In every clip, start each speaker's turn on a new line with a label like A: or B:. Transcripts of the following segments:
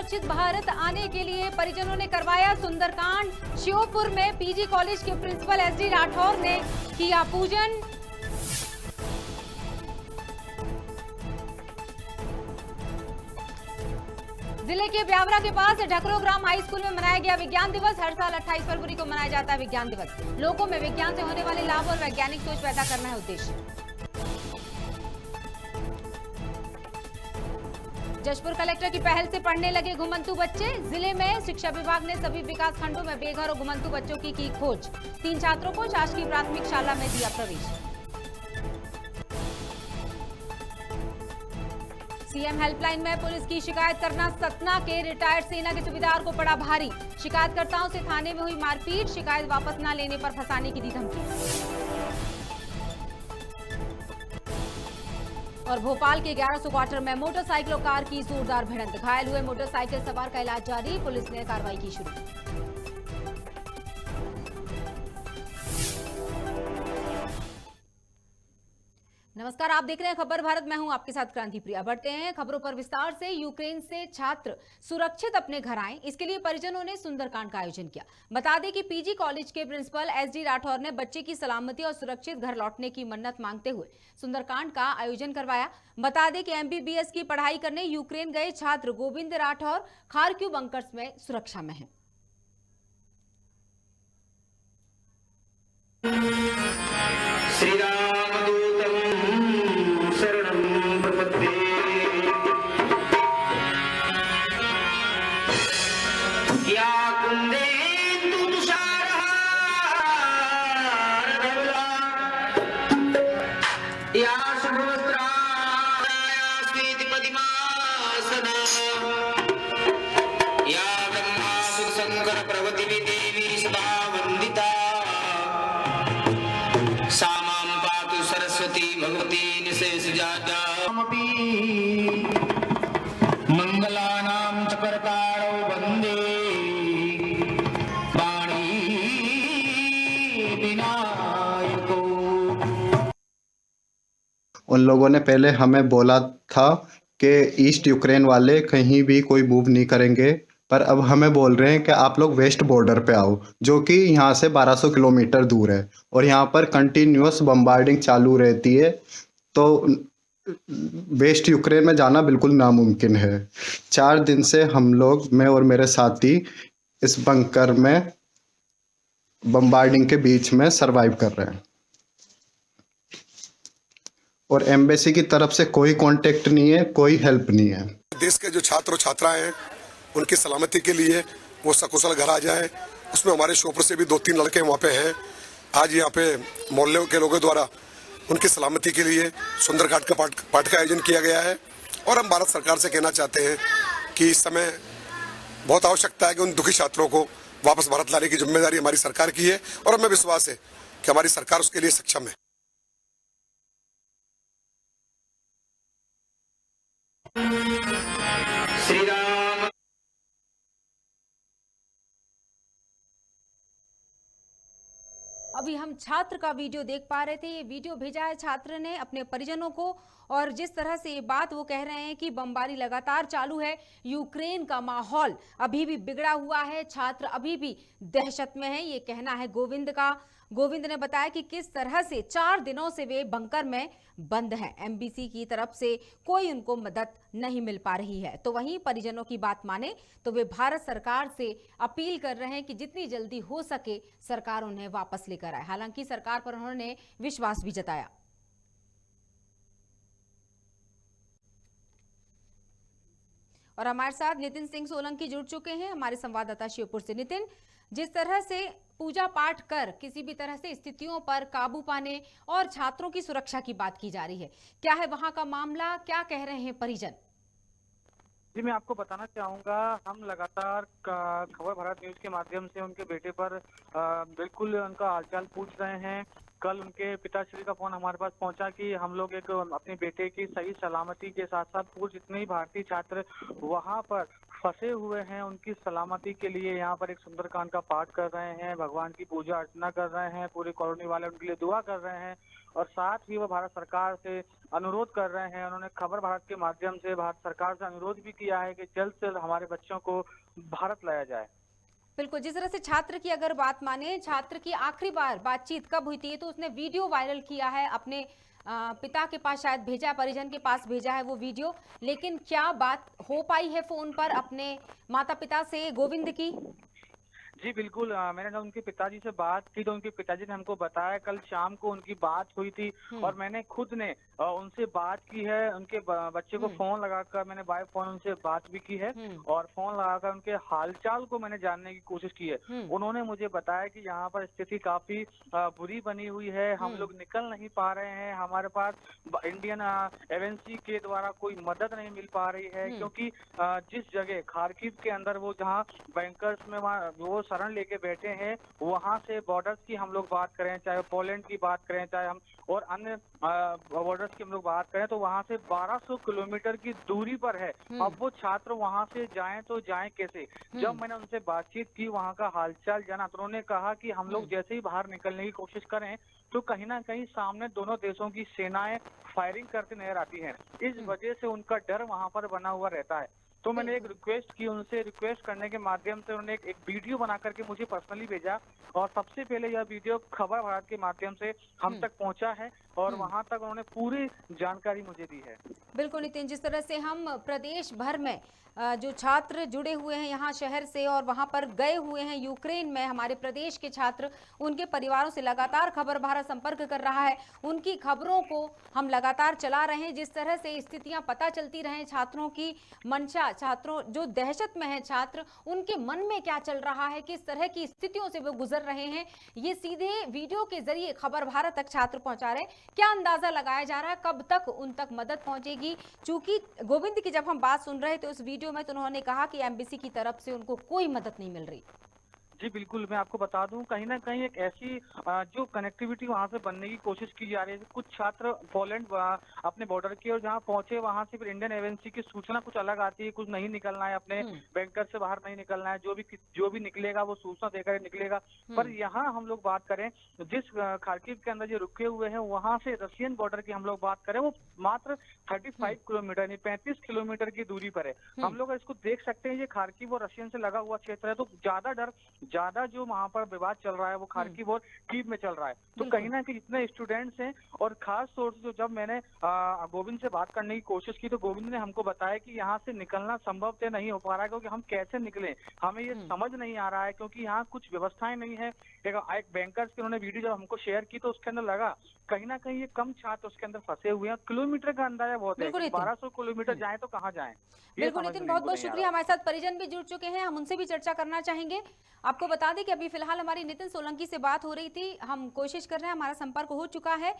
A: सुरक्षित भारत आने के लिए परिजनों ने करवाया सुंदरकांड। श्योपुर में पीजी कॉलेज के प्रिंसिपल एसडी राठौर ने किया पूजन। जिले के ब्यावरा के पास ढकरो ग्राम हाई स्कूल में मनाया गया विज्ञान दिवस। हर साल 28 फरवरी को मनाया जाता है विज्ञान दिवस। लोगों में विज्ञान से होने वाले लाभ और वैज्ञानिक सोच पैदा करना है उद्देश्य। जशपुर कलेक्टर की पहल से पढ़ने लगे घुमंतु बच्चे। जिले में शिक्षा विभाग ने सभी विकास खंडों में बेघर और घुमंतु बच्चों की खोज। 3 छात्रों को शासकीय प्राथमिक शाला में दिया प्रवेश। सीएम हेल्पलाइन में पुलिस की शिकायत करना सतना के रिटायर्ड सेना के सूबेदार को पड़ा भारी। शिकायतकर्ताओं से थाने में हुई मारपीट, शिकायत वापस न लेने पर फंसाने की दी धमकी। और भोपाल के 1100 क्वार्टर में मोटरसाइकिल और कार की जोरदार भिड़ंत। घायल हुए मोटरसाइकिल सवार का इलाज जारी, पुलिस ने कार्रवाई की शुरू। नमस्कार, आप देख रहे हैं खबर भारत। मैं हूं आपके साथ क्रांति प्रिया। बढ़ते हैं खबरों पर विस्तार से। यूक्रेन से छात्र सुरक्षित अपने घर आए, इसके लिए परिजनों ने सुंदरकांड का आयोजन किया। बता दें कि पीजी कॉलेज के प्रिंसिपल एसडी राठौर ने बच्चे की सलामती और सुरक्षित घर लौटने की मन्नत मांगते हुए सुंदरकांड का आयोजन करवाया। बता दें कि एमबीबीएस की पढ़ाई करने यूक्रेन गए छात्र गोविंद राठौर खारक्यू बंकर्स में सुरक्षा में है।
B: मंगलानां चक्रतारो वंदे वाणी विनायको।
C: उन लोगों ने पहले हमें बोला था कि ईस्ट यूक्रेन वाले कहीं भी कोई मूव नहीं करेंगे, पर अब हमें बोल रहे हैं कि आप लोग वेस्ट बॉर्डर पे आओ, जो कि यहाँ से 1200 किलोमीटर दूर है और यहाँ पर कंटिन्यूअस बम्बार्डिंग चालू रहती है। तो वेस्ट यूक्रेन में जाना बिल्कुल नामुमकिन है। 4 दिन से हम लोग, मैं और मेरे साथी, इस बंकर में बम्बार्डिंग के बीच में सरवाइव कर रहे हैं और एम्बेसी की तरफ से कोई कांटेक्ट नहीं है, कोई हेल्प नहीं है।
D: देश के जो छात्र और छात्राएं हैं उनकी सलामती के लिए वो सकुशल घर आ जाएं, उसमें हमारे श्योपुर से भी 2-3 लड़के वहाँ पे हैं। आज यहाँ पे मोहल्ले के लोगों द्वारा उनकी सलामती के लिए सुंदरकांड का पाठ का आयोजन किया गया है। और हम भारत सरकार से कहना चाहते हैं कि इस समय बहुत आवश्यकता है कि उन दुखी छात्रों को वापस भारत लाने की जिम्मेदारी हमारी सरकार की है और हमें विश्वास है कि हमारी सरकार उसके लिए सक्षम है। श्री राम।
A: अभी हम छात्र का वीडियो देख पा रहे थे। ये वीडियो भेजा है छात्र ने अपने परिजनों को, और जिस तरह से ये बात वो कह रहे हैं कि बमबारी लगातार चालू है, यूक्रेन का माहौल अभी भी बिगड़ा हुआ है, छात्र अभी भी दहशत में है, ये कहना है गोविंद का। गोविंद ने बताया कि किस तरह से 4 दिनों से वे बंकर में बंद हैं। एमबीसी की तरफ से कोई उनको मदद नहीं मिल पा रही है। तो वहीं परिजनों की बात माने तो वे भारत सरकार से अपील कर रहे हैं कि जितनी जल्दी हो सके सरकार उन्हें वापस लेकर आए। हालांकि सरकार पर उन्होंने विश्वास भी जताया। और हमारे साथ नितिन सिंह सोलंकी जुड़ चुके हैं, हमारे संवाददाता श्योपुर से। नितिन, जिस तरह से पूजा पाठ कर किसी भी तरह से स्थितियों पर काबू पाने और छात्रों की सुरक्षा की बात की जा रही है, क्या है वहां का मामला, क्या कह रहे हैं परिजन?
E: जी, मैं आपको बताना चाहूंगा, हम लगातार खबर भारत न्यूज के माध्यम से उनके बेटे पर बिल्कुल उनका हालचाल पूछ रहे हैं। कल उनके पिताश्री का फोन हमारे पास पहुंचा कि हम लोग एक अपने बेटे की सही सलामती के साथ साथ वो जितने ही भारतीय छात्र वहां पर फंसे हुए हैं उनकी सलामती के लिए यहाँ पर एक सुंदरकांड का पाठ कर रहे हैं, भगवान की पूजा अर्चना कर रहे हैं, पूरी कॉलोनी वाले उनके लिए दुआ कर रहे हैं और साथ ही वो भारत सरकार से अनुरोध कर रहे हैं। उन्होंने खबर भारत के माध्यम से भारत सरकार से अनुरोध भी किया है कि जल्द से जल्द हमारे बच्चों को भारत लाया जाए।
A: बिल्कुल, जिस तरह से छात्र की अगर बात माने, छात्र की आखिरी बार बातचीत कब हुई थी, तो उसने वीडियो वायरल किया है, अपने पिता के पास शायद भेजा, परिजन के पास भेजा है वो वीडियो, लेकिन क्या बात हो पाई है फोन पर अपने माता पिता से गोविंद की?
E: जी बिल्कुल, मैंने जब उनके पिताजी से बात की तो उनके पिताजी ने हमको बताया कल शाम को उनकी बात हुई थी और मैंने खुद ने उनसे बात की है। उनके बच्चे को फोन लगाकर मैंने बाय फोन उनसे बात भी की है और फोन लगाकर उनके हालचाल को मैंने जानने की कोशिश की है। उन्होंने मुझे बताया कि यहाँ पर स्थिति काफी बुरी बनी हुई है, हम लोग निकल नहीं पा रहे हैं, हमारे पास इंडियन एजेंसी के द्वारा कोई मदद नहीं मिल पा रही है, क्योंकि जिस जगह खार्किव के अंदर वो जहाँ बैंकर्स में वो शरण लेके बैठे हैं, वहां से बॉर्डर्स की हम लोग बात करें, चाहे पोलैंड की बात करें, चाहे हम और अन्य बॉर्डर्स की हम लोग बात करें, तो वहां से 1200 किलोमीटर की दूरी पर है। अब वो छात्र वहां से जाएं तो जाएं कैसे? जब मैंने उनसे बातचीत की, वहां का हालचाल जाना, तो उन्होंने कहा कि हम लोग जैसे ही बाहर निकलने की कोशिश करें तो कहीं ना कहीं सामने दोनों देशों की सेनाएं फायरिंग करती नजर आती हैं। इस वजह से उनका डर वहां पर बना हुआ रहता है। तो मैंने एक रिक्वेस्ट की उनसे, रिक्वेस्ट करने के माध्यम से उन्होंने एक वीडियो बना करके मुझे पर्सनली भेजा और सबसे पहले यह वीडियो खबर भारत के माध्यम से हम तक पहुंचा है और वहां तक उन्होंने पूरी जानकारी मुझे दी है।
A: बिल्कुल नितिन, जिस तरह से हम प्रदेश भर में जो छात्र जुड़े हुए हैं यहाँ शहर से और वहाँ पर गए हुए हैं यूक्रेन में, हमारे प्रदेश के छात्र, उनके परिवारों से लगातार खबर भारत संपर्क कर रहा है, उनकी खबरों को हम लगातार चला रहे हैं। जिस तरह से स्थितियां पता चलती रहे, छात्रों की मंशा, छात्रों जो दहशत में है छात्र, उनके मन में क्या चल रहा है, किस तरह की स्थितियों से वो गुजर रहे हैं, ये सीधे वीडियो के जरिए खबर भारत तक छात्र पहुंचा रहे हैं। क्या अंदाजा लगाया जा रहा है कब तक उन तक मदद पहुंचेगी? चूंकि गोविंद की जब हम बात सुन रहे थे उस वीडियो में, तो उन्होंने कहा कि एम्बेसी की तरफ से उनको कोई मदद नहीं मिल रही।
E: जी बिल्कुल, मैं आपको बता दूं, कहीं ना कहीं एक ऐसी जो कनेक्टिविटी वहां से बनने की कोशिश की जा रही है। कुछ छात्र पोलैंड अपने बॉर्डर की और जहां पहुंचे वहां से फिर इंडियन एजेंसी की सूचना कुछ अलग आती है, कुछ नहीं निकलना है, अपने बैंकर से बाहर नहीं निकलना है, जो भी निकलेगा वो सूचना देकर निकलेगा। पर यहाँ हम लोग बात करें, जिस खार्किव के अंदर जो रुके हुए हैं वहां से रशियन बॉर्डर की हम लोग बात करें, वो मात्र 35 किलोमीटर यानी 35 किलोमीटर की दूरी पर है। हम लोग इसको देख सकते हैं, ये खार्किव और रशियन से लगा हुआ क्षेत्र है, तो ज्यादा जो वहाँ पर विवाद चल रहा है वो खार्किव और कीव में चल रहा है। तो कहीं ना कहीं जितने स्टूडेंट्स हैं और खास तौर से जो जब मैंने गोविंद से बात करने की कोशिश की तो गोविंद ने हमको बताया कि यहाँ से निकलना संभव तो नहीं हो पा रहा है, क्योंकि हम कैसे निकलें हमें ये समझ नहीं आ रहा है, क्योंकि यहाँ कुछ व्यवस्थाएं नहीं है। एक बैंकर्स की उन्होंने वीडियो जब हमको शेयर की तो उसके अंदर लगा कहीं ना कहीं ये कम छात्र उसके अंदर फंसे हुए हैं। किलोमीटर का अंदाजा बहुत है, 1200 किलोमीटर जाए तो कहाँ जाए।
A: बिल्कुल नितिन, बहुत बहुत शुक्रिया। हमारे साथ परिजन भी जुड़ चुके हैं, हम उनसे भी चर्चा करना चाहेंगे। आपको बता दें कि अभी फिलहाल हमारी नितिन सोलंकी से बात हो रही थी, हम कोशिश कर रहे हैं, हमारा संपर्क हो चुका है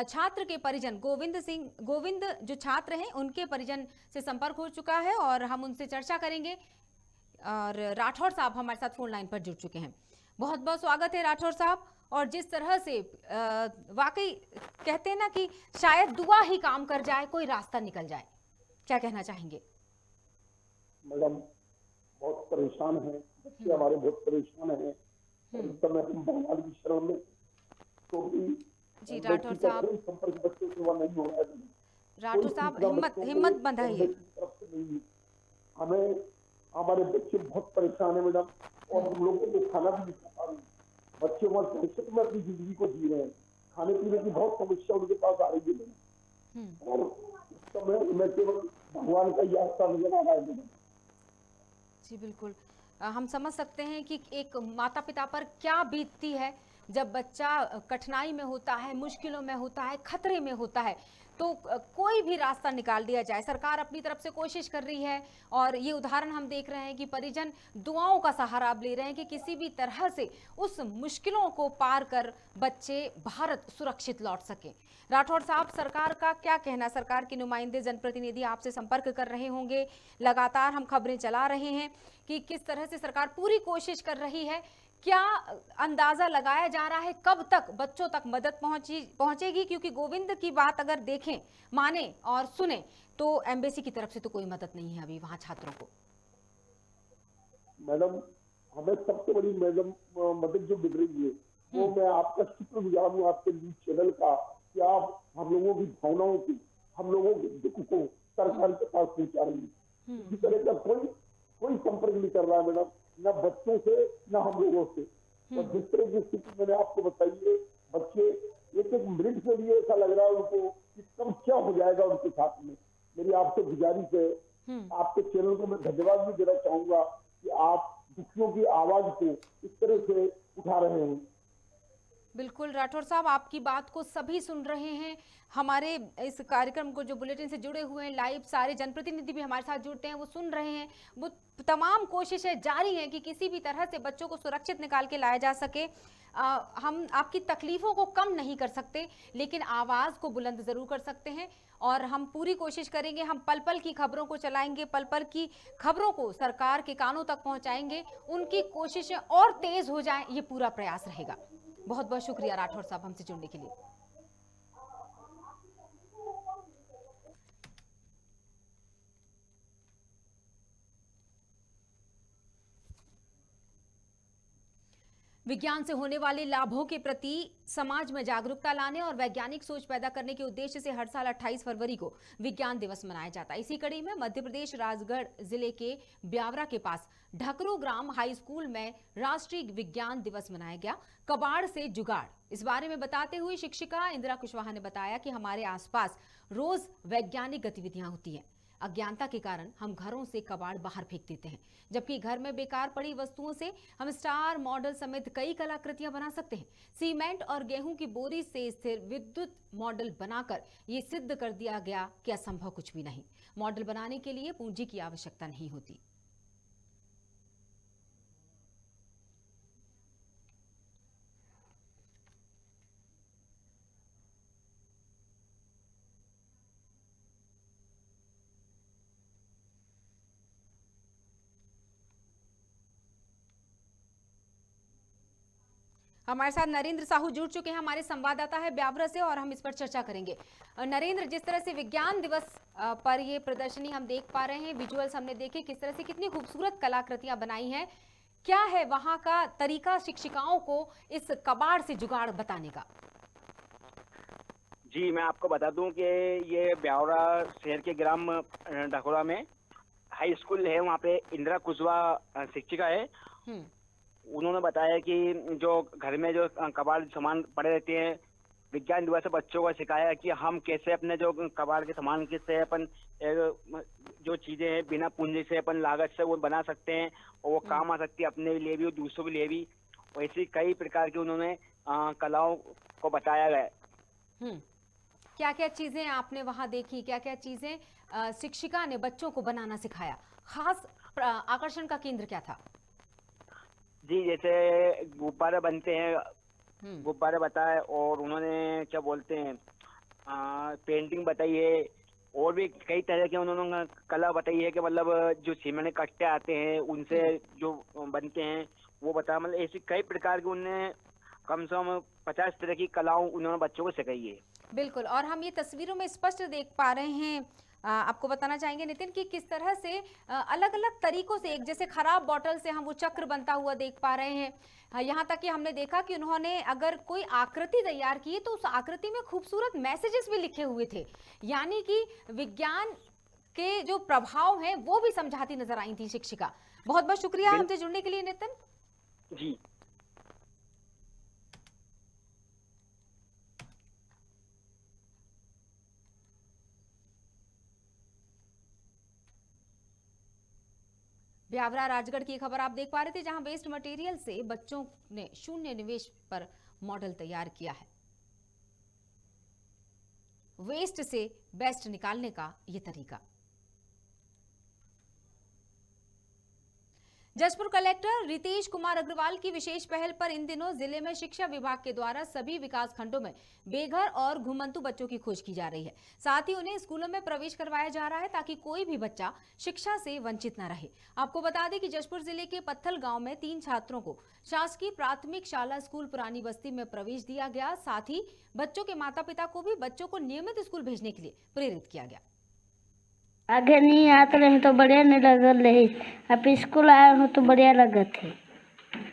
A: छात्र के परिजन गोविंद जो छात्र हैं उनके परिजन से संपर्क हो चुका है और हम उनसे चर्चा करेंगे। और राठौर साहब हमारे साथ फोन लाइन पर जुड़ चुके हैं। बहुत बहुत स्वागत है राठौर साहब। और जिस तरह से वाकई कहते हैं ना कि शायद दुआ ही काम कर जाए, कोई रास्ता निकल जाए, क्या कहना चाहेंगे?
F: मैडम बहुत परेशान है, बच्चे हमारे बहुत परेशान हैं। इस समय हम भगवान की शरण में, क्योंकि
A: जी राठौर साहब,
F: संपर्क बच्चों से नहीं हो रहा है।
A: राठौर साहब हिम्मत बंधाइए।
F: हमें हमारे बच्चे बहुत परेशान है मैडम, और हम लोगों को खाना भी नहीं खा पा रहे। बच्चे हमारे दहशत में अपनी जिंदगी को जी रहे हैं, खाने पीने की बहुत समस्या उनके पास आ रही है। और इस समय मैं केवल भगवान का ही आस्था नजर आ रहा है।
A: जी बिल्कुल, हम समझ सकते हैं कि एक माता पिता पर क्या बीतती है जब बच्चा कठिनाई में होता है, मुश्किलों में होता है, खतरे में होता है, तो कोई भी रास्ता निकाल दिया जाए। सरकार अपनी तरफ से कोशिश कर रही है और ये उदाहरण हम देख रहे हैं कि परिजन दुआओं का सहारा ले रहे हैं कि किसी भी तरह से उस मुश्किलों को पार कर बच्चे भारत सुरक्षित लौट सकें। राठौर साहब, सरकार का क्या कहना? सरकार के नुमाइंदे, जनप्रतिनिधि आपसे संपर्क कर रहे होंगे, लगातार हम खबरें चला रहे हैं कि किस तरह से सरकार पूरी कोशिश कर रही है। क्या अंदाजा लगाया जा रहा है कब तक बच्चों तक मदद पहुंचेगी? क्योंकि गोविंद की बात अगर देखें, माने और सुने तो एम्बेसी की तरफ से तो कोई मदद नहीं है अभी वहां छात्रों को।
F: मैडम हमें सबसे बड़ी मैडम मदद जो मिल रही है वो मैं आपका शुक्रगुजार हूँ आपके न्यूज चैनल का कि आप हम लोगों की भावनाओं को, हम लोगों के दुख को सरकार के पास पहुंचा रही है। इसी तरह का कोई संपर्क नहीं कर रहा है मैडम, न बच्चों से न हम लोगों से। और जिस तरह की स्थिति मैंने आपको बताई है, बच्चे एक एक मिनट के लिए ऐसा लग रहा है उनको कि कब क्या हो जाएगा उनके साथ में। मेरी आपसे गुजारिश है, आपके चैनल को मैं धन्यवाद भी देना चाहूंगा कि आप दुखियों की आवाज को इस तरह से उठा रहे हैं।
A: बिल्कुल राठौर साहब, आपकी बात को सभी सुन रहे हैं। हमारे इस कार्यक्रम को जो बुलेटिन से जुड़े हुए हैं लाइव, सारे जनप्रतिनिधि भी हमारे साथ जुड़ते हैं, वो सुन रहे हैं। वो तमाम कोशिशें जारी हैं कि किसी भी तरह से बच्चों को सुरक्षित निकाल के लाया जा सके। हम आपकी तकलीफों को कम नहीं कर सकते, लेकिन आवाज को बुलंद जरूर कर सकते हैं। और हम पूरी कोशिश करेंगे, हम पल पल की खबरों को चलाएंगे, पल पल की खबरों को सरकार के कानों तक पहुंचाएंगे। उनकी कोशिशें और तेज हो जाएं, ये पूरा प्रयास रहेगा। बहुत बहुत शुक्रिया राठौर साहब हमसे जुड़ने के लिए। विज्ञान से होने वाले लाभों के प्रति समाज में जागरूकता लाने और वैज्ञानिक सोच पैदा करने के उद्देश्य से हर साल 28 फरवरी को विज्ञान दिवस मनाया जाता है। इसी कड़ी में मध्य प्रदेश राजगढ़ जिले के ब्यावरा के पास ढकरू ग्राम हाई स्कूल में राष्ट्रीय विज्ञान दिवस मनाया गया। कबाड़ से जुगाड़, इस बारे में बताते हुए शिक्षिका इंदिरा कुशवाहा ने बताया कि हमारे आसपास रोज वैज्ञानिक गतिविधियां होती हैं। अज्ञानता के कारण हम घरों से कबाड़ बाहर फेंक देते हैं, जबकि घर में बेकार पड़ी वस्तुओं से हम स्टार मॉडल समेत कई कलाकृतियां बना सकते हैं। सीमेंट और गेहूं की बोरी से स्थिर विद्युत मॉडल बनाकर ये सिद्ध कर दिया गया कि असंभव कुछ भी नहीं। मॉडल बनाने के लिए पूंजी की आवश्यकता नहीं होती। हमारे साथ नरेंद्र साहू जुड़ चुके हैं, हमारे संवाददाता है ब्यावरा से, और हम इस पर चर्चा करेंगे। नरेंद्र, जिस तरह से विज्ञान दिवस पर ये प्रदर्शनी हम देख पा रहे हैं, विजुअल्स हमने देखे, किस तरह से कितनी खूबसूरत कलाकृतियां बनाई हैं, क्या है वहां का तरीका शिक्षिकाओं को इस कबाड़ से जुगाड़ बताने का?
G: जी, मैं आपको बता दूं कि ये ब्यावरा शहर के ग्राम ढकोरा में हाई स्कूल है, वहाँ पे इंदिरा कुशवाहा शिक्षिका है। उन्होंने बताया कि जो घर में जो कबाड़ सामान पड़े रहते हैं, विज्ञान दिवस से बच्चों को सिखाया कि हम कैसे अपने जो कबाड़ के सामान से अपन जो चीजें हैं बिना पूंजी से अपन लागत से वो बना सकते हैं और वो काम आ सकती है अपने लिए भी और दूसरों के लिए भी। वैसी कई प्रकार की उन्होंने कलाओं को बताया गया।
A: क्या क्या चीजें आपने वहां देखी, क्या क्या चीजें शिक्षिका ने बच्चों को बनाना सिखाया? खास आकर्षण का केंद्र क्या था?
G: जी, जैसे गुब्बारे बनते हैं, गुब्बारे बताए, और उन्होंने क्या बोलते हैं पेंटिंग बताई है, और भी कई तरह के उन्होंने कला बताई है कि मतलब जो सीमेंट के कट्टे आते हैं उनसे जो बनते हैं वो बताया। मतलब ऐसी कई प्रकार की उन्होंने कम से कम 50 तरह की कलाओं उन्होंने बच्चों को सिखाई है।
A: बिल्कुल, और हम ये तस्वीरों में स्पष्ट देख पा रहे हैं। आपको बताना चाहेंगे नितिन कि किस तरह से अलग अलग तरीकों से, एक जैसे खराब बोतल से हम वो चक्र बनता हुआ देख पा रहे हैं। यहाँ तक कि हमने देखा कि उन्होंने अगर कोई आकृति तैयार की है तो उस आकृति में खूबसूरत मैसेजेस भी लिखे हुए थे, यानी कि विज्ञान के जो प्रभाव हैं वो भी समझाती नजर आई थी शिक्षिका। बहुत बहुत शुक्रिया हमसे जुड़ने के लिए नितिन
G: जी।
A: ब्यावरा राजगढ़ की खबर आप देख पा रहे थे, जहां वेस्ट मटेरियल से बच्चों ने शून्य निवेश पर मॉडल तैयार किया है। वेस्ट से बेस्ट निकालने का यह तरीका। जशपुर कलेक्टर रितेश कुमार अग्रवाल की विशेष पहल पर इन दिनों जिले में शिक्षा विभाग के द्वारा सभी विकास खंडों में बेघर और घुमंतु बच्चों की खोज की जा रही है। साथ ही उन्हें स्कूलों में प्रवेश करवाया जा रहा है ताकि कोई भी बच्चा शिक्षा से वंचित न रहे। आपको बता दें कि जशपुर जिले के पत्थल गांव में 3 छात्रों को शासकीय प्राथमिक शाला स्कूल पुरानी बस्ती में प्रवेश दिया गया। साथ ही बच्चों के माता पिता को भी बच्चों को नियमित स्कूल भेजने के लिए प्रेरित किया गया।
H: आगे नहीं आते रहे तो बढ़िया नहीं लगल रही। अब स्कूल आए हो तो बढ़िया लगत है।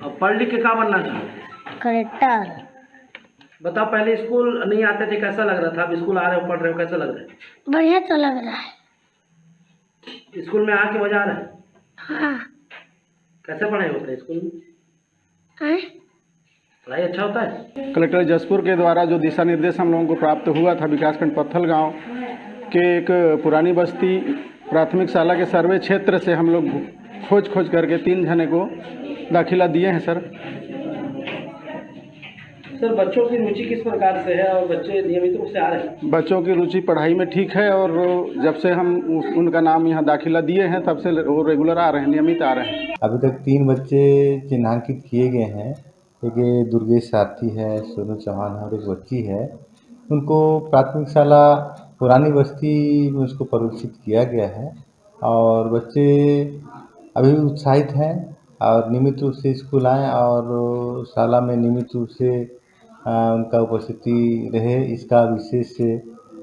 I: अब पढ़ लिख के क्या बनना चाहते?
H: कलेक्टर।
I: बताओ, पहले स्कूल नहीं आते थे कैसा लग रहा था? अब स्कूल आ रहे हो, पढ़ रहे हो, कैसा लग रहा है?
H: बढ़िया तो लग रहा है।
I: स्कूल में आके मजा आ रहा है?
H: हाँ।
I: कैसे पढ़ाई होता है स्कूल में?
H: हैं?
I: पढ़ाई अच्छा होता है?
J: कलेक्टर जसपुर के द्वारा जो दिशा निर्देश हम लोगों को प्राप्त हुआ था, विकासखंड पत्थल गांव के एक पुरानी बस्ती प्राथमिक शाला के सर्वे क्षेत्र से हम लोग खोज करके 3 जने को दाखिला दिए हैं सर।
I: सर, बच्चों की रुचि किस प्रकार से है और बच्चे नियमित रूप से आ रहे हैं?
J: बच्चों की रुचि पढ़ाई में ठीक है और जब से हम उनका नाम यहाँ दाखिला दिए हैं तब से वो रेगुलर आ रहे हैं, नियमित आ रहे हैं।
K: अभी तक 3 बच्चे चिन्हांकित किए गए हैं। एक ये दुर्गेश सारथी है, सोनू चौहान है और एक बच्ची है। उनको प्राथमिक शाला पुरानी बस्ती में उसको प्रवेशित किया गया है और बच्चे अभी भी उत्साहित हैं और नियमित रूप से स्कूल आएँ और शाला में नियमित रूप से उनका उपस्थिति रहे, इसका विशेष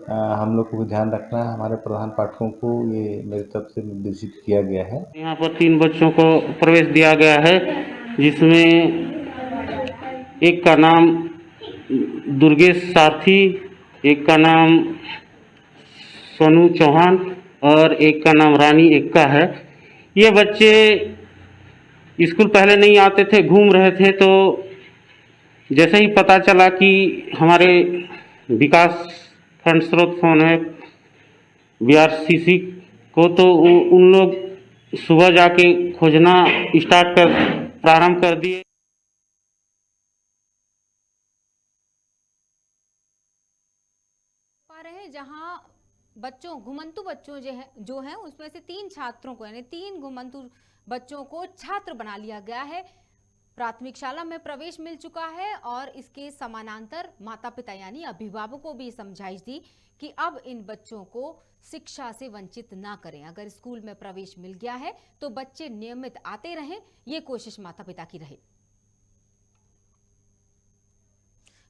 K: हम लोग को ध्यान रखना है। हमारे प्रधान पाठकों को ये मेरी तरफ से निर्देशित किया गया है।
L: यहाँ पर 3 बच्चों को प्रवेश दिया गया है, जिसमें एक का नाम दुर्गेश सारथी, एक का नाम सोनू चौहान और एक का नाम रानी एक्का है। ये बच्चे स्कूल पहले नहीं आते थे, घूम रहे थे, तो जैसे ही पता चला कि हमारे विकास खंड स्रोत फोन है BRCC को, तो उन लोग सुबह जाके खोजना प्रारंभ कर दिए।
A: जहां बच्चों घुमंतु बच्चों जो हैं उसमें से 3 छात्रों को यानी 3 घुमंतु बच्चों को छात्र बना लिया गया है। प्राथमिक शाला में प्रवेश मिल चुका है और इसके समानांतर माता पिता यानी अभिभावकों को भी समझाइश दी कि अब इन बच्चों को शिक्षा से वंचित ना करें। अगर स्कूल में प्रवेश मिल गया है तो बच्चे नियमित आते रहें, ये कोशिश माता पिता की रहे।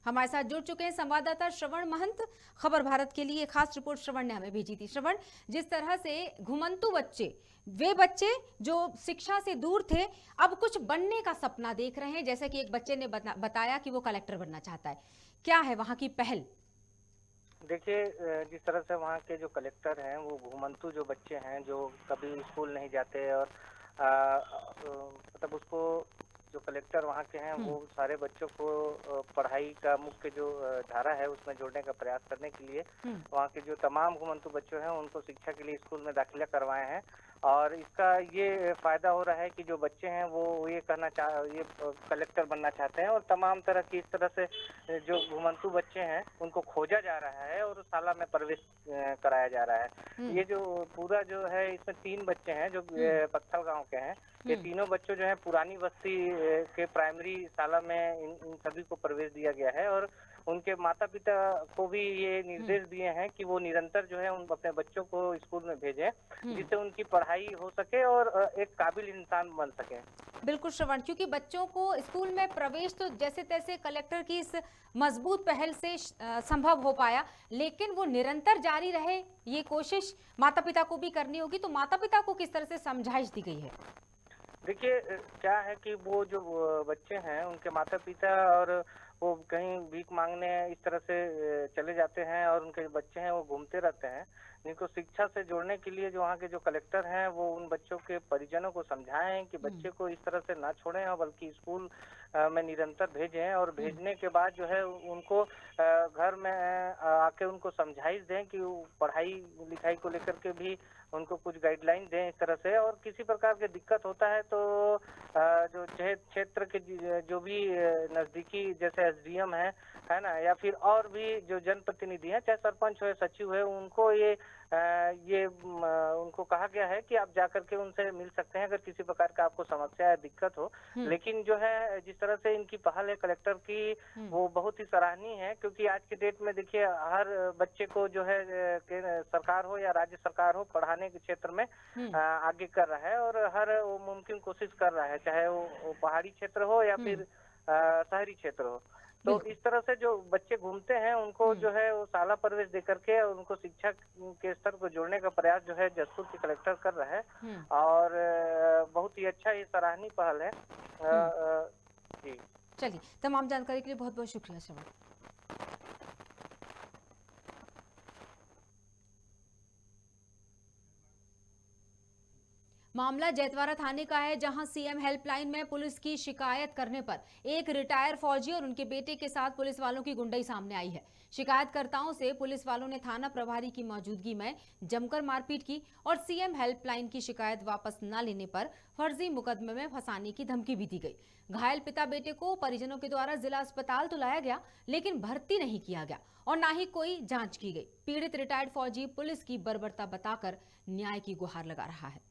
A: हमारे साथ जुड़ चुके हैं संवाददाता श्रवण महंत। खबर भारत के लिए खास रिपोर्ट श्रवण ने हमें भेजी थी। श्रवण, जिस तरह से घुमंतु बच्चे, वे बच्चे जो शिक्षा से दूर थे, अब कुछ बनने का सपना देख रहे हैं। जैसे कि एक बच्चे ने बताया कि वो कलेक्टर बनना चाहता है। क्या है वहां की पहल?
E: देखिए, जिस तरह से वहाँ के जो कलेक्टर हैं वो घुमंतु जो बच्चे हैं जो कभी स्कूल नहीं जाते और मतलब उसको जो कलेक्टर वहाँ के हैं वो सारे बच्चों को पढ़ाई का मुख्य जो धारा है उसमें जोड़ने का प्रयास करने के लिए वहाँ के जो तमाम घुमंतु बच्चे हैं उनको शिक्षा के लिए स्कूल में दाखिला करवाए हैं। और इसका ये फायदा हो रहा है कि जो बच्चे हैं वो ये कलेक्टर बनना चाहते हैं और तमाम तरह की इस तरह से जो घुमंतु बच्चे हैं उनको खोजा जा रहा है और शाला में प्रवेश कराया जा रहा है। ये जो पूरा जो है इसमें 3 बच्चे हैं जो पत्थल गांव के हैं। ये तीनों बच्चों जो है पुरानी बस्ती के प्राइमरी शाला में इन सभी को प्रवेश दिया गया है और उनके माता पिता को भी ये निर्देश दिए हैं कि वो निरंतर जो है उन अपने बच्चों को स्कूल में भेजें जिससे उनकी पढ़ाई हो सके और एक काबिल इंसान बन सके।
A: बिल्कुल श्रवण, क्योंकि बच्चों को स्कूल में प्रवेश तो जैसे तैसे कलेक्टर की इस मजबूत पहल से संभव हो पाया, लेकिन वो निरंतर जारी रहे ये कोशिश माता पिता को भी करनी होगी। तो माता पिता को किस तरह से समझाइश दी गई है?
E: देखिए, क्या है कि वो जो बच्चे हैं उनके माता पिता और वो कहीं भीख मांगने इस तरह से चले जाते हैं और उनके बच्चे हैं वो घूमते रहते हैं। जिनको शिक्षा से जोड़ने के लिए जो वहाँ के जो कलेक्टर हैं वो उन बच्चों के परिजनों को समझाएं कि बच्चे को इस तरह से ना छोड़ें और बल्कि स्कूल में निरंतर भेजें और भेजने के बाद जो है उनको घर में आके उनको समझाइश दें कि पढ़ाई लिखाई को लेकर के भी उनको कुछ गाइडलाइन दें इस तरह से। और किसी प्रकार की दिक्कत होता है तो जो क्षेत्र के जो भी नज़दीकी जैसे SDM है ना, या फिर और भी जो जनप्रतिनिधि हैं, चाहे सरपंच हो या सचिव है, उनको उनको कहा गया है कि आप जाकर के उनसे मिल सकते हैं अगर किसी प्रकार का आपको समस्या या दिक्कत हो। लेकिन जो है जिस तरह से इनकी पहल है कलेक्टर की वो बहुत ही सराहनीय है, क्योंकि आज की डेट में देखिए हर बच्चे को जो है सरकार हो या राज्य सरकार हो पढ़ाने के क्षेत्र में आगे कर रहा है और हर मुमकिन कोशिश कर रहा है, चाहे वो पहाड़ी क्षेत्र हो या फिर शहरी क्षेत्र हो। तो इस तरह से जो बच्चे घूमते हैं उनको जो है वो शाला प्रवेश दे करके उनको शिक्षा के स्तर को जोड़ने का प्रयास जो है जसपुर के कलेक्टर कर रहे हैं और बहुत ही अच्छा ये सराहनीय पहल है। जी
A: चलिए, तमाम जानकारी के लिए बहुत बहुत शुक्रिया श्रवण। मामला जैतवारा थाने का है, जहां सीएम हेल्पलाइन में पुलिस की शिकायत करने पर एक रिटायर फौजी और उनके बेटे के साथ पुलिस वालों की गुंडई सामने आई है। शिकायतकर्ताओं से पुलिस वालों ने थाना प्रभारी की मौजूदगी में जमकर मारपीट की और सीएम हेल्पलाइन की शिकायत वापस न लेने पर फर्जी मुकदमे में फंसाने की धमकी भी दी गई। घायल पिता बेटे को परिजनों के द्वारा जिला अस्पताल तो लाया गया, लेकिन भर्ती नहीं किया गया और न ही कोई जांच की गई। पीड़ित रिटायर्ड फौजी पुलिस की बर्बरता बताकर न्याय की गुहार लगा रहा है।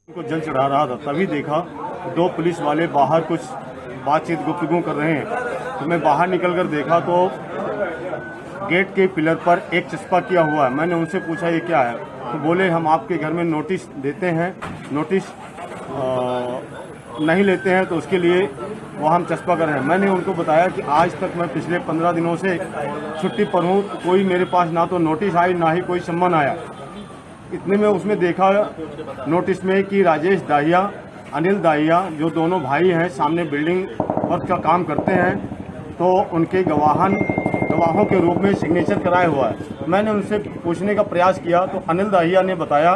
M: को जल चढ़ा रहा था, तभी देखा दो पुलिस वाले बाहर कुछ बातचीत गुफ्तगू कर रहे हैं। तो मैं बाहर निकलकर देखा तो गेट के पिलर पर एक चस्पा किया हुआ है। मैंने उनसे पूछा ये क्या है, तो बोले हम आपके घर में नोटिस देते हैं, नोटिस नहीं लेते हैं तो उसके लिए वो हम चस्पा कर रहे हैं। मैंने उनको बताया कि आज तक मैं पिछले 15 दिनों से छुट्टी पर हूँ, कोई मेरे पास ना तो नोटिस आई ना ही कोई सम्मन आया। इतने में उसमें देखा नोटिस में कि राजेश दाहिया, अनिल दाहिया जो दोनों भाई हैं सामने बिल्डिंग वर्क का काम करते हैं, तो उनके गवाहों के रूप में सिग्नेचर कराया हुआ है। मैंने उनसे पूछने का प्रयास किया तो अनिल दाहिया ने बताया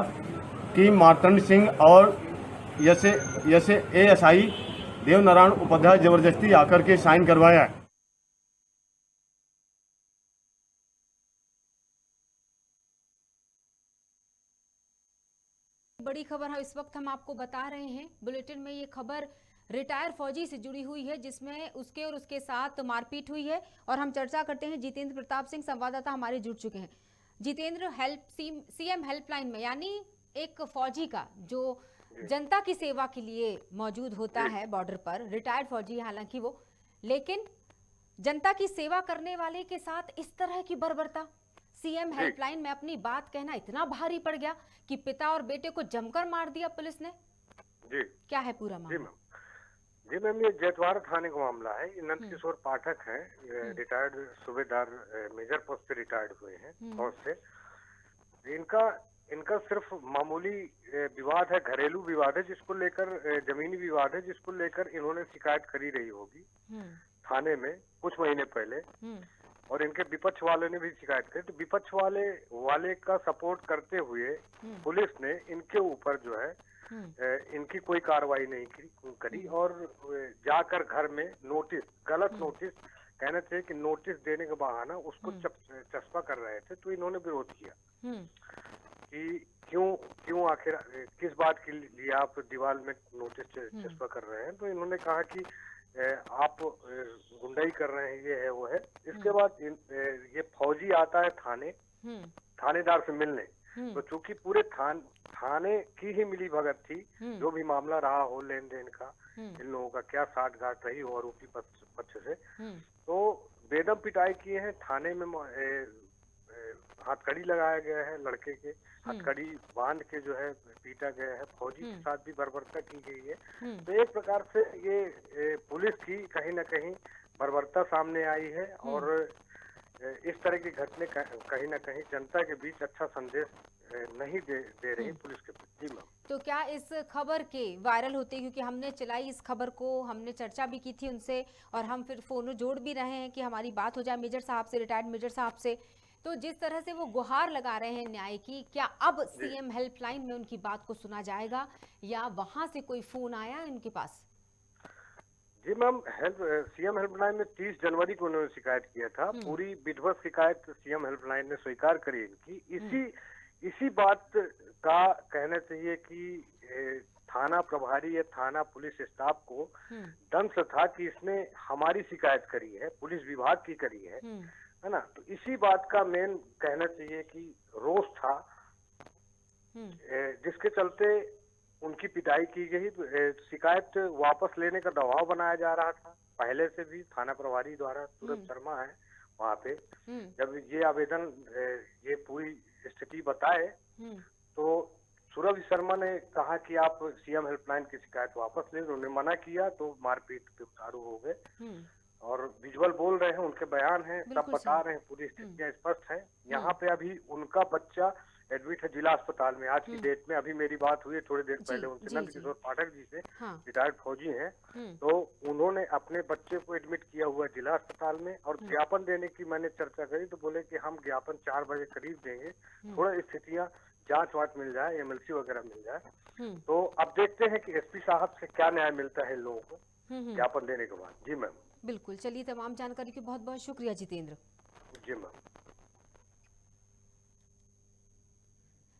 M: कि मार्तंड सिंह और जैसे ASI देवनारायण उपाध्याय जबरदस्ती आकर के साइन करवाया है।
A: बड़ी खबर इस वक्त हम आपको बता रहे हैं बुलेटिन में। ये खबर रिटायर फौजी से जुड़ी हुई है, जिसमें उसके और उसके साथ मारपीट हुई है और हम चर्चा करते हैं। जितेंद्र प्रताप सिंह संवाददाता हमारे जुड़ चुके हैं। जितेंद्र, सीएम हेल्पलाइन में यानी एक फौजी का जो जनता की सेवा के लिए मौजूद होता है बॉर्डर पर, रिटायर्ड फौजी हालांकि वो, लेकिन जनता की सेवा करने वाले के साथ इस तरह की बर्बरता, सीएम हेल्पलाइन में अपनी बात कहना इतना भारी पड़ गया कि पिता और बेटे को जमकर मार दिया पुलिस ने।
N: जी
A: क्या है पूरा मामला?
N: जी मैम, ये जैतवारा थाने का मामला है। ये नंद किशोर पाठक हैं, रिटायर्ड सूबेदार मेजर पोस्ट से रिटायर्ड हुए हैं फौज से। इनका सिर्फ मामूली विवाद है, घरेलू विवाद है, जिसको लेकर जमीनी विवाद है, जिसको लेकर इन्होंने शिकायत करी रही होगी थाने में कुछ महीने पहले, और इनके विपक्ष वाले ने भी शिकायत करी। तो विपक्ष वाले का सपोर्ट करते हुए पुलिस ने इनके ऊपर जो है इनकी कोई कार्रवाई नहीं करी और जाकर घर में नोटिस, गलत नोटिस, कहना चाहिए कि नोटिस देने का बहाना उसको चस्पा कर रहे थे। तो इन्होंने विरोध किया कि क्यों आखिर किस बात के लिए आप दीवार में नोटिस चस्पा कर रहे हैं। तो इन्होंने कहा कि आप गुंडाई कर रहे हैं, ये है वो है। इसके बाद ये फौजी आता है थानेदार से मिलने। तो चूंकि पूरे थाने की ही मिली भगत थी, जो भी मामला रहा हो लेन देन का, इन लोगों का क्या साठगांठ रही हो आरोपी पक्ष से, तो बेदम पिटाई किए हैं। थाने में हथकड़ी लगाया गया है, लड़के के हथकड़ी बांध के जो है पीटा गया है। फौजी के साथ भी बर्बरता की गई है। तो एक प्रकार से ये पुलिस की कहीं ना कहीं बर्बरता सामने आई है और इस तरह की घटने कहीं ना कहीं जनता के बीच अच्छा संदेश नहीं दे रही पुलिस के प्रति। जी मैम,
A: तो क्या इस खबर के वायरल होते, क्योंकि हमने चलाई इस खबर को, हमने चर्चा भी की थी उनसे और हम फिर फोन जोड़ भी रहे हैं कि हमारी बात हो जाए मेजर साहब से, रिटायर्ड मेजर साहब से, तो जिस तरह से वो गुहार लगा रहे हैं न्याय की, क्या अब सीएम हेल्पलाइन में उनकी बात को सुना जाएगा या वहां से कोई फोन आया इनके पास?
N: जी मैम, सीएम हेल्पलाइन में 30 जनवरी को उन्होंने शिकायत किया था। पूरी विधिवत शिकायत सीएम हेल्पलाइन ने स्वीकार करी इनकी। इसी बात का कहना चाहिए कि थाना प्रभारी या थाना पुलिस स्टाफ को दंश था कि इसने हमारी शिकायत करी है, पुलिस विभाग की करी है ना। तो इसी बात का मेन कहना चाहिए कि रोष था, जिसके चलते उनकी पिटाई की गई। शिकायत वापस लेने का दबाव बनाया जा रहा था पहले से भी थाना प्रभारी द्वारा। सूरज शर्मा है वहाँ पे, जब ये आवेदन ये पूरी स्थिति बताए तो सुरभि शर्मा ने कहा कि आप सीएम हेल्पलाइन की शिकायत वापस ले, उन्होंने मना किया तो मारपीट पे उतारू हो गए। और विजुअल बोल रहे हैं, उनके बयान हैं, सब
A: बिल्कुल
N: बता
A: सही।
N: रहे हैं, पूरी स्थितियां स्पष्ट हैं। यहाँ पे अभी उनका बच्चा एडमिट है जिला अस्पताल में आज की डेट में। अभी मेरी बात हुई है थोड़ी देर पहले उनसे,
A: जी,
N: नंद
A: जी।
N: किशोर पाठक जी से,
A: हाँ।
N: रिटायर्ड फौजी हैं। तो उन्होंने अपने बच्चे को एडमिट किया हुआ है जिला अस्पताल में। और ज्ञापन देने की मैंने चर्चा करी तो बोले कि हम ज्ञापन 4 बजे करीब देंगे, थोड़ा स्थितियां जांच वाच मिल जाए, एमएलसी वगैरह मिल जाए। तो अब देखते हैं कि एसपी साहब से क्या न्याय मिलता है इन लोगों को ज्ञापन देने के बाद। जी मैम।
A: बिल्कुल, चलिए तमाम जानकारी की बहुत बहुत शुक्रिया जितेंद्र।
N: जी मैम।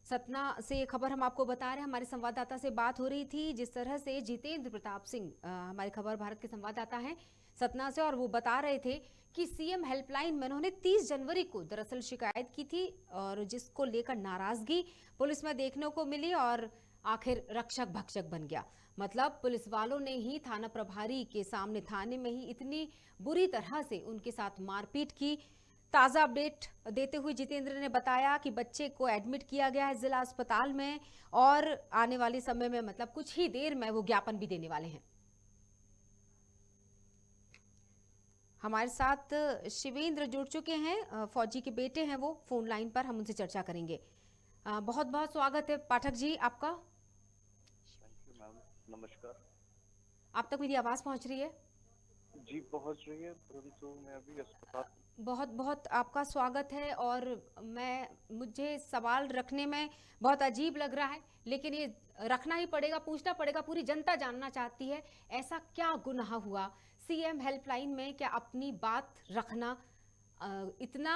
A: सतना से खबर हम आपको बता रहे हैं, हमारे संवाददाता से बात हो रही थी। जिस तरह से जितेंद्र प्रताप सिंह हमारे खबर भारत के संवाददाता हैं सतना से, और वो बता रहे थे कि सीएम हेल्पलाइन में उन्होंने 30 जनवरी को दरअसल शिकायत की थी, और जिसको लेकर नाराजगी पुलिस में देखने को मिली और आखिर रक्षक भक्षक बन गया। मतलब पुलिस वालों ने ही थाना प्रभारी के सामने थाने में ही इतनी बुरी तरह से उनके साथ मारपीट की। ताज़ा अपडेट देते हुए जितेंद्र ने बताया कि बच्चे को एडमिट किया गया है जिला अस्पताल में, और आने वाले समय में मतलब कुछ ही देर में वो ज्ञापन भी देने वाले हैं। हमारे साथ शिवेंद्र जुड़ चुके हैं, फौजी के बेटे हैं वो, फोन लाइन पर, हम उनसे चर्चा करेंगे। बहुत बहुत स्वागत है पाठक जी आपका।
O: नमस्कार।
A: आप तक मेरी आवाज पहुंच रही है?
O: जी पहुंच रही है, परंतु मैं अभी अस्पताल।
A: बहुत बहुत आपका स्वागत है, और मुझे सवाल रखने में बहुत अजीब लग रहा है, लेकिन ये रखना ही पड़ेगा, पूछना पड़ेगा, पूरी जनता जानना चाहती है ऐसा क्या गुनाह हुआ सीएम हेल्पलाइन में, क्या अपनी बात रखना इतना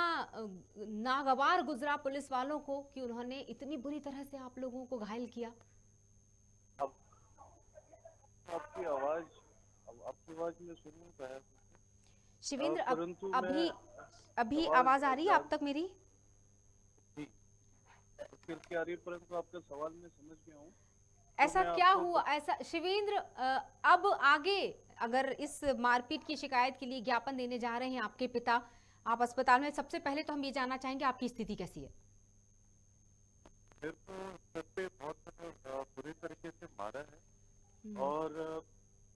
A: नागवार गुजरा पुलिस वालों को कि उन्होंने इतनी बुरी तरह से आप लोगों को घायल किया?
O: आपकी आवाज में सुन नहीं पाया
A: शिवेंद्र,
O: परंतु
A: अभी आवाज आ रही है आप तक मेरी?
O: जी फिर क्या रही, परंतु आपका सवाल मैं समझ गया हूँ।
A: ऐसा क्या हुआ ऐसा शिवेंद्र? अब आगे अगर इस मारपीट की शिकायत के लिए ज्ञापन देने जा रहे हैं आपके पिता, आप अस्पताल में, सबसे पहले तो हम ये जानना चाहेंगे आपकी स्थिति कैसी है?
O: मेरे को सर पे बहुत बुरी तरीके से मारा है, और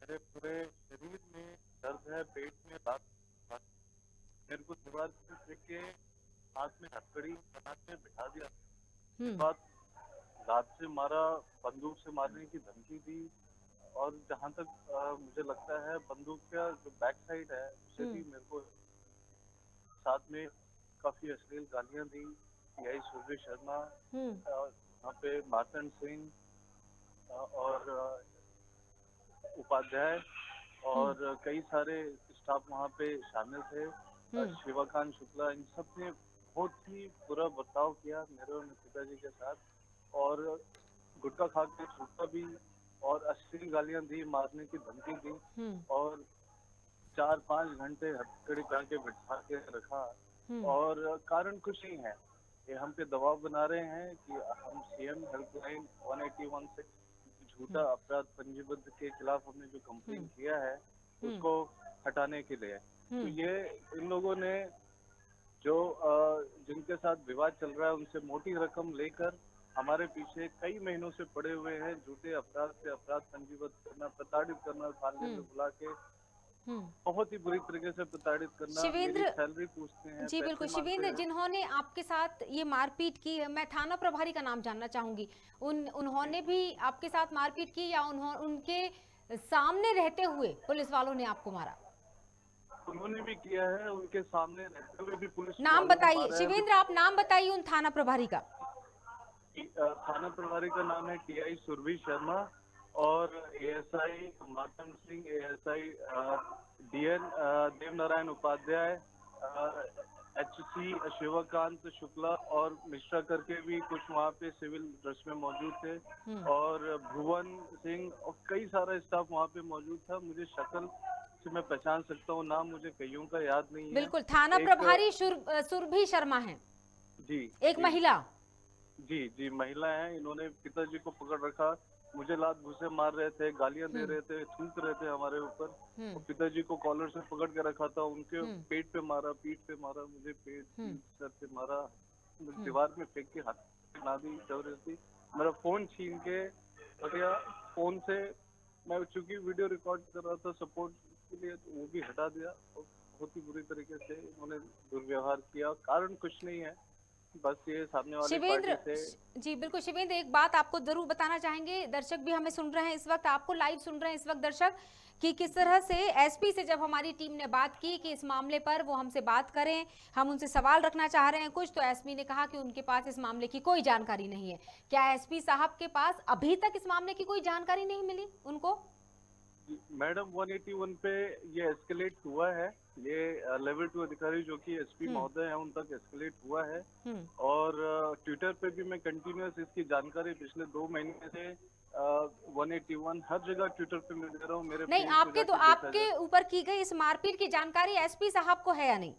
O: मेरे पूरे शरीर में दर्द है, पेट में दांत, मेरे को दीवार से फेंक के हाथ में हथकड़ी बना के बिठा दिया। उसके बाद दांत से मारा, बंदूक से मारने की धमकी दी, और जहाँ तक मुझे लगता है बंदूक का जो बैक साइड है उसे भी मेरे को साथ में काफी अश्लील गालियां दी। सीआई सुरभि शर्मा, वहाँ पे मार्तन सिंह और उपाध्याय और कई सारे स्टाफ वहाँ पे शामिल थे, शिवकांत शुक्ला, इन सब ने बहुत ही बुरा बर्ताव किया मेरे और मेरे पिताजी के साथ, और गुटखा खा के छूटा भी, और अश्लील गालियां दी, मारने की धमकी दी, और 4-5 घंटे हथकड़ी पहन के बिठा के रखा, और कारण कुछ नहीं है, ये हम पे दबाव बना रहे हैं कि हम सीएम हेल्पलाइन 1816 झूठा अपराध पंजीबद्ध के खिलाफ हमने जो कंप्लेन किया है उसको हटाने के लिए। तो ये इन लोगों ने जो जिनके साथ विवाद चल रहा है उनसे मोटी रकम लेकर हमारे पीछे कई महीनों से पड़े हुए हैं, झूठे अपराध से अपराध पंजीबद्ध करना, प्रताड़ित करना, थाने में बुला के बहुत ही बुरी तरीके से प्रताड़ित करना, मेरी सैलरी पूछते हैं।
A: जी बिल्कुल शिवेंद्र, जिन्होंने आपके साथ ये मारपीट की, मैं थाना प्रभारी का नाम जानना चाहूंगी, उन्होंने भी आपके साथ मारपीट की या उनके सामने रहते हुए पुलिस वालों ने आपको मारा?
O: उन्होंने भी किया है, उनके सामने रहते हुए भी पुलिस।
A: नाम बताइए शिवेंद्र, आप नाम बताइए उन थाना प्रभारी का।
O: थाना प्रभारी का नाम है टीआई सुरभि शर्मा, और ASI Matam Singh, ASI DN Devnarayan Upadhyay, HC Shivkant Shukla और मिश्रा करके भी कुछ वहाँ पे सिविल ड्रेस में मौजूद थे, और भुवन सिंह और कई सारा स्टाफ वहाँ पे मौजूद था। मुझे शक्ल से मैं पहचान सकता हूँ, नाम मुझे कईयों का याद नहीं है।
A: बिल्कुल, थाना प्रभारी सुरभि शर्मा है
O: जी,
A: एक महिला।
O: जी महिला है। इन्होंने पिताजी को पकड़ रखा, मुझे लात घुसे मार रहे थे, गालियां दे रहे थे, थूक रहे थे हमारे ऊपर, और पिताजी को कॉलर से पकड़ के रखा था, उनके पेट पे मारा, पीठ पे मारा, मुझे पेट सर पे मारा, दीवार में फेंक के हाथ बना दी जबरदस्ती, मेरा फोन छीन के हटिया। फोन से मैं चूंकि वीडियो रिकॉर्ड कर रहा था सपोर्ट के लिए, तो वो भी हटा दिया और बहुत ही बुरी तरीके से उन्होंने दुर्व्यवहार किया। कारण कुछ नहीं है, बस ये सामने वाली
A: शिवेंद्र
O: पार्टी से।
A: जी बिल्कुल शिवेंद्र, एक बात आपको जरूर बताना चाहेंगे, दर्शक भी हमें सुन रहे हैं इस वक्त, आपको लाइव सुन रहे हैं इस वक्त दर्शक, कि किस तरह से एसपी से जब हमारी टीम ने बात की कि इस मामले पर वो हमसे बात करें, हम उनसे सवाल रखना चाह रहे हैं कुछ, तो एसपी ने कहा कि उनके पास इस मामले की कोई जानकारी नहीं है। क्या एसपी साहब के पास अभी तक इस मामले की कोई जानकारी नहीं मिली उनको?
O: मैडम 181 पे ये एस्केलेट हुआ है, ये लेवल 2 अधिकारी जो कि एसपी महोदय हैं उन तक एस्केलेट हुआ है। और ट्विटर पे भी मैं कंटिन्यूअस इसकी जानकारी पिछले 2 महीने से 181 हर जगह ट्विटर पे मैं दे रहा हूँ। मेरे
A: नहीं, आपके तो आपके ऊपर की गई इस मारपीट की जानकारी एसपी साहब को है या नहीं?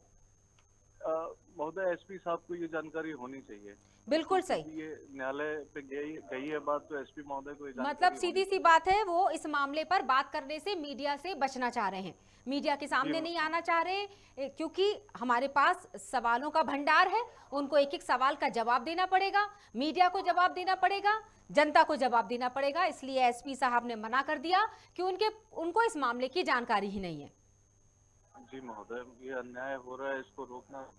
O: महोदय एसपी साहब को ये जानकारी होनी चाहिए।
A: बिल्कुल सही,
O: ये न्यायालय पे गई है बात, तो एसपी महोदय को ये जानकारी
A: मतलब सीधी सी बात है, वो इस मामले पर बात करने से मीडिया से बचना चाह रहे हैं, मीडिया के सामने नहीं आना चाह रहे, क्योंकि हमारे पास सवालों का भंडार है, उनको एक एक सवाल का जवाब देना पड़ेगा, मीडिया को जवाब देना पड़ेगा, जनता को जवाब देना पड़ेगा। इसलिए एसपी साहब ने मना कर दिया कि उनको इस मामले की जानकारी ही नहीं है।
O: जी महोदय, ये अन्याय हो रहा है, इसको रोकना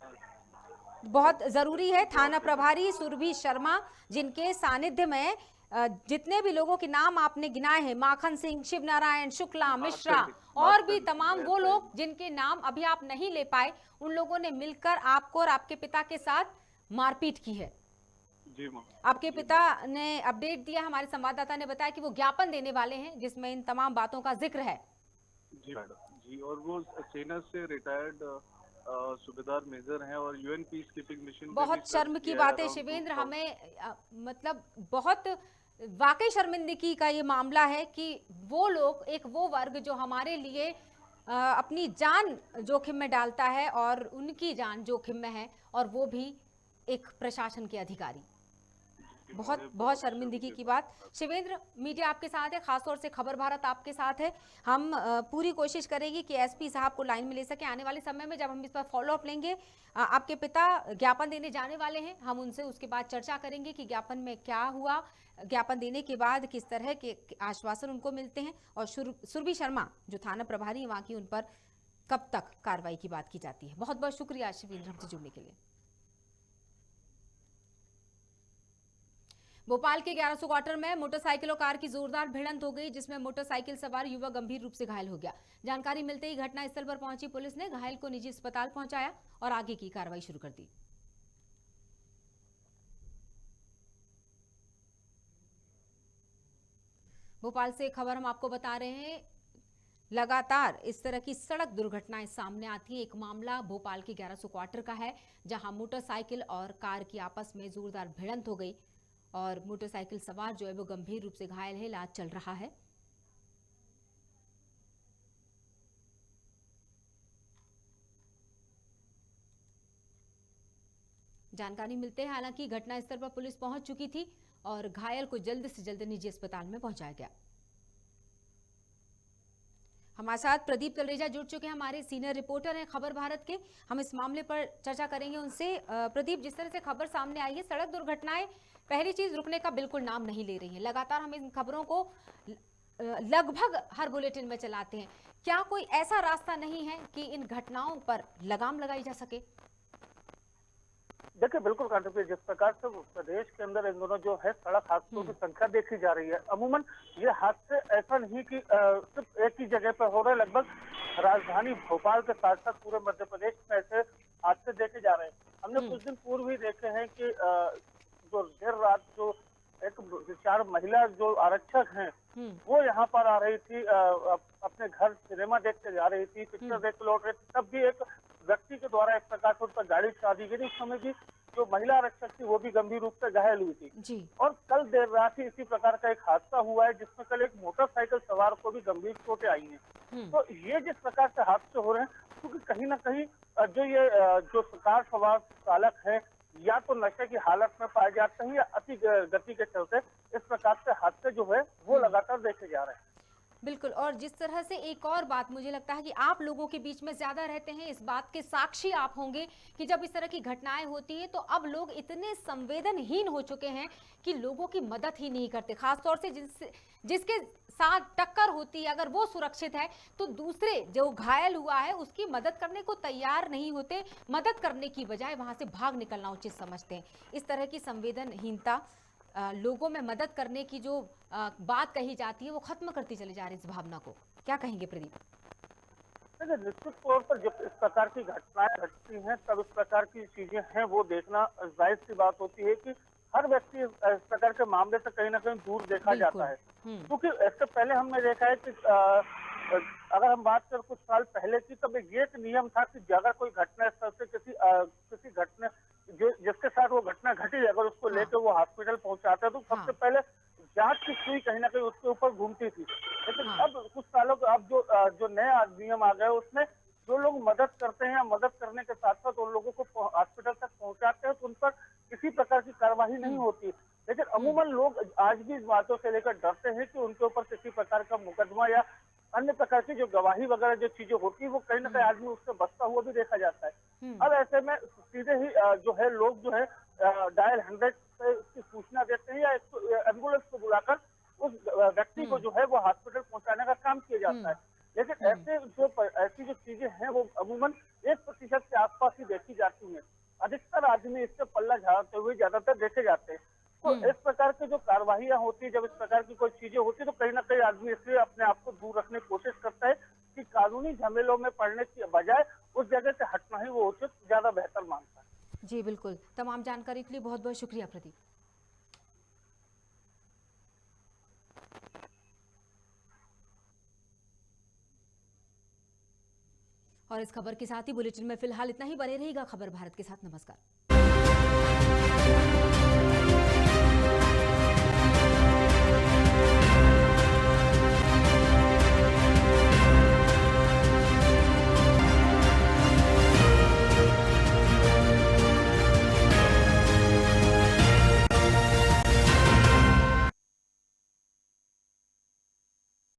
A: बहुत जरूरी है। थाना प्रभारी सुरभि शर्मा, जिनके सानिध्य में जितने भी लोगों के नाम आपने गिनाए हैं, माखन सिंह, शिव नारायण, शुक्ला, मिश्रा और भी तमाम वो लोग जिनके नाम अभी आप नहीं ले पाए, उन लोगों ने मिलकर आपको और आपके पिता के साथ मारपीट की है।
O: जी
A: आपके पिता ने अपडेट दिया, हमारे संवाददाता ने बताया कि वो ज्ञापन देने वाले हैं जिसमें इन तमाम बातों का जिक्र है।
O: जी मैडम जी, और वो सेना से रिटायर्ड सूबेदार मेजर हैं और यूएन पीस कीपिंग मिशन।
A: बहुत शर्म की बात है शिवेंद्र, हमें मतलब बहुत वाकई शर्मिंदगी का ये मामला है कि वो लोग, एक वो वर्ग जो हमारे लिए अपनी जान जोखिम में डालता है और उनकी जान जोखिम में है, और वो भी एक प्रशासन के अधिकारी। बहुत शर्मिंदगी की बात। शिवेंद्र, मीडिया आपके साथ है, खासतौर से खबर भारत आपके साथ है। हम पूरी कोशिश करेंगे कि एसपी साहब को लाइन में ले सके। आने वाले समय में जब हम इस पर फॉलो अप लेंगे, आपके पिता ज्ञापन देने जाने वाले हैं, हम उनसे उसके बाद चर्चा करेंगे कि ज्ञापन में क्या हुआ, ज्ञापन देने के बाद किस तरह के आश्वासन उनको मिलते हैं, और सुरभि शर्मा जो थाना प्रभारी वहाँ की, उन पर कब तक कार्रवाई की बात की जाती है। बहुत बहुत शुक्रिया शिवेंद्र हमसे जुड़ने के लिए। भोपाल के 1100 क्वार्टर में मोटरसाइकिल और कार की जोरदार भिड़ंत हो गई, जिसमें मोटरसाइकिल सवार युवक गंभीर रूप से घायल हो गया। जानकारी मिलते ही घटनास्थल पर पहुंची पुलिस ने घायल को निजी अस्पताल पहुंचाया और आगे की कार्रवाई शुरू कर दी। भोपाल से खबर हम आपको बता रहे हैं, लगातार इस तरह की सड़क दुर्घटनाएं सामने आती हैं। एक मामला भोपाल के 1100 क्वार्टर का है, जहां मोटरसाइकिल और कार की आपस में जोरदार भिड़ंत हो गई और मोटरसाइकिल सवार जो है वो गंभीर रूप से घायल है, इलाज चल रहा है। जानकारी मिलते हैं, हालांकि घटनास्थल पर पुलिस पहुंच चुकी थी और घायल को जल्द से जल्द निजी अस्पताल में पहुंचाया गया। हमारे साथ प्रदीप तलरेजा जुड़ चुके हैं, हमारे सीनियर रिपोर्टर हैं खबर भारत के। हम इस मामले पर चर्चा करेंगे उनसे। प्रदीप, जिस तरह से खबर सामने आई है, सड़क दुर्घटनाएं पहली चीज रुकने का बिल्कुल नाम नहीं ले रही हैं। लगातार हम इन खबरों को लगभग हर बुलेटिन में चलाते हैं। क्या कोई ऐसा रास्ता नहीं है कि इन घटनाओं पर लगाम लगाई जा सके?
E: देखिए, बिल्कुल कांटेप्रिय, जिस प्रकार से प्रदेश के अंदर इन दोनों जो है सड़क हादसों की संख्या देखी जा रही है, अमूमन ये हादसे ऐसा नहीं कि सिर्फ एक ही जगह पर हो रहे, लगभग राजधानी भोपाल के साथ साथ पूरे मध्य प्रदेश में ऐसे हादसे देखे जा रहे हैं। हमने कुछ दिन पूर्व ही देखे हैं कि जो देर रात जो एक 4 महिला जो आरक्षक हैं, वो यहाँ पर आ रही थी, अपने घर सिनेमा देख के जा रही थी, पिक्चर देख के लौट रही थी, तब भी एक व्यक्ति के द्वारा एक प्रकार से उन पर गाड़ी चढ़ा दी गई। उस समय भी जो महिला आरक्षक थी वो भी गंभीर रूप से घायल हुई थी। और कल देर रात ही इसी प्रकार का एक हादसा हुआ है, जिसमें कल एक मोटरसाइकिल सवार को भी गंभीर चोटें आई हैं। तो ये जिस प्रकार से हादसे हो रहे हैं, क्योंकि कहीं ना कहीं जो कार सवार चालक है, या तो नशे की हालत में पाए जाते हैं या अति गति के चलते इस प्रकार से हादसे जो है वो लगातार देखे जा रहे हैं।
A: बिल्कुल। और जिस तरह से एक और बात मुझे लगता है कि आप लोगों के बीच में ज्यादा रहते हैं, इस बात के साक्षी आप होंगे कि जब इस तरह की घटनाएं होती है तो अब लोग इतने संवेदनहीन हो चुके हैं कि लोगों की मदद ही नहीं करते। खासतौर से जिसके साथ टक्कर होती है, अगर वो सुरक्षित है तो दूसरे जो घायल हुआ है उसकी मदद करने को तैयार नहीं होते, मदद करने की बजाय वहां से भाग निकलना उचित समझते हैं। इस तरह की संवेदनहीनता लोगों में मदद करने की जो बात कही जाती है वो खत्म करती चली जा रही है इस भावना को। क्या कहेंगे प्रदीप?
E: निश्चित तौर पर जब इस प्रकार की घटनाएं घटती हैं तब इस प्रकार की चीजें हैं वो देखना जायज सी बात होती है कि हर व्यक्ति इस प्रकार के मामले से कहीं ना कहीं दूर देखा जाता है, क्योंकि इससे पहले हमने देखा है कि अगर हम बात करें कुछ साल पहले की, तब ये एक नियम था कि अगर कोई घटना स्थल से किसी घटना जिसके साथ वो घटना घटी अगर उसको लेकर वो हॉस्पिटल पहुंचाता है तो सबसे पहले जांच की सुई कहीं ना कहीं उसके ऊपर घूमती थी। लेकिन अब कुछ सालों के अब जो नया नियम आ गया उसमें जो लोग मदद करते हैं, मदद करने के साथ साथ उन लोगों को हॉस्पिटल तक पहुंचाते हैं तो उन पर किसी प्रकार की कार्रवाई नहीं होती। लेकिन अमूमन लोग आज भी इस बातों से लेकर डरते हैं कि उनके ऊपर किसी प्रकार का मुकदमा या अन्य प्रकार की जो गवाही वगैरह जो चीजें होती है वो कहीं ना कहीं आदमी उससे बचता हुआ भी देखा जाता है। अब ऐसे में सीधे ही जो है लोग जो है डायल 100 की सूचना देते हैं या एम्बुलेंस को बुलाकर उस व्यक्ति को जो है वो हॉस्पिटल पहुंचाने का काम किया जाता है। लेकिन ऐसी जो चीजें हैं वो अमूमन 1% के आसपास ही देखी जाती हैं। अधिकतर आदमी इससे पल्ला झाड़ते हुए ज्यादातर देखे जाते हैं। तो इस प्रकार की जो कार्रवाइयां होती है, जब इस प्रकार की कोई चीजें होती है तो कहीं ना कहीं आदमी इसलिए अपने आप को दूर रखने की कोशिश करता है कि कानूनी झमेलों में पड़ने की बजाय उस जगह से हटना ही वो उचित ज्यादा बेहतर मानता है।
A: जी बिल्कुल, तमाम जानकारी के लिए बहुत बहुत शुक्रिया प्रदीप। और इस खबर के साथ ही बुलेटिन में फिलहाल इतना ही। बने रहिएगा खबर भारत के साथ। नमस्कार।